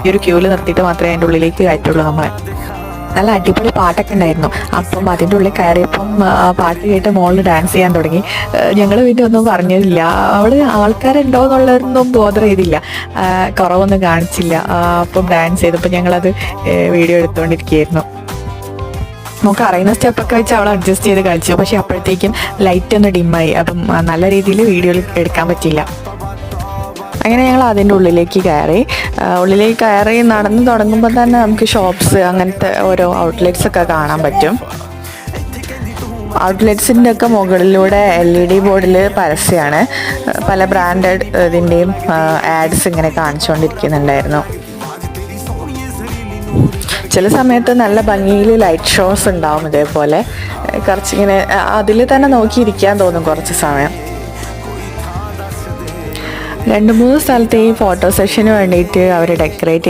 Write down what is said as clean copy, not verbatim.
ഈ ഒരു ക്യൂവിൽ നിർത്തിയിട്ട് മാത്രമേ അതിൻ്റെ ഉള്ളിലേക്ക് കയറ്റുള്ളൂ നമ്മളെ. നല്ല അടിപൊളി പാട്ടൊക്കെ ഉണ്ടായിരുന്നു. അപ്പം അതിൻ്റെ ഉള്ളിൽ കയറിയപ്പം പാട്ട് കേട്ട് മോളിൽ ഡാൻസ് ചെയ്യാൻ തുടങ്ങി. ഞങ്ങൾ പിന്നെ ഒന്നും പറഞ്ഞില്ല. അവിടെ ആൾക്കാരുണ്ടോ എന്നുള്ളതൊന്നും ബോധർ ചെയ്തില്ല, കുറവൊന്നും കാണിച്ചില്ല. അപ്പം ഡാൻസ് ചെയ്തപ്പോൾ ഞങ്ങളത് വീഡിയോ എടുത്തുകൊണ്ടിരിക്കുകയായിരുന്നു. നമുക്ക് അറിയുന്ന സ്റ്റെപ്പൊക്കെ വെച്ച് അവൾ അഡ്ജസ്റ്റ് ചെയ്ത് കളിച്ചു. പക്ഷെ അപ്പോഴത്തേക്കും ലൈറ്റ് ഒന്ന് ഡിമ്മായി. അപ്പം നല്ല രീതിയിൽ വീഡിയോയിൽ എടുക്കാൻ പറ്റിയില്ല. അങ്ങനെ ഞങ്ങൾ അതിൻ്റെ ഉള്ളിലേക്ക് കയറി നടന്ന് തുടങ്ങുമ്പോൾ തന്നെ നമുക്ക് ഷോപ്സ്, അങ്ങനത്തെ ഓരോ ഔട്ട്ലെറ്റ്സ് ഒക്കെ കാണാൻ പറ്റും. ഔട്ട്ലെറ്റ്സിൻ്റെ ഒക്കെ മുകളിലൂടെ LED ബോർഡിൽ പരസ്യമാണ്. പല ബ്രാൻഡഡ് ഇതിൻ്റെയും ആഡ്സ് ഇങ്ങനെ കാണിച്ചുകൊണ്ടിരിക്കുന്നുണ്ടായിരുന്നു. ചില സമയത്ത് നല്ല ഭംഗിയിൽ ലൈറ്റ് ഷോസ് ഉണ്ടാവും. ഇതേപോലെ കുറച്ചിങ്ങനെ അതിൽ തന്നെ നോക്കിയിരിക്കാൻ തോന്നും കുറച്ച് സമയം. 2-3 സ്ഥലത്ത് ഈ ഫോട്ടോ സെഷന് വേണ്ടിയിട്ട് അവർ ഡെക്കറേറ്റ്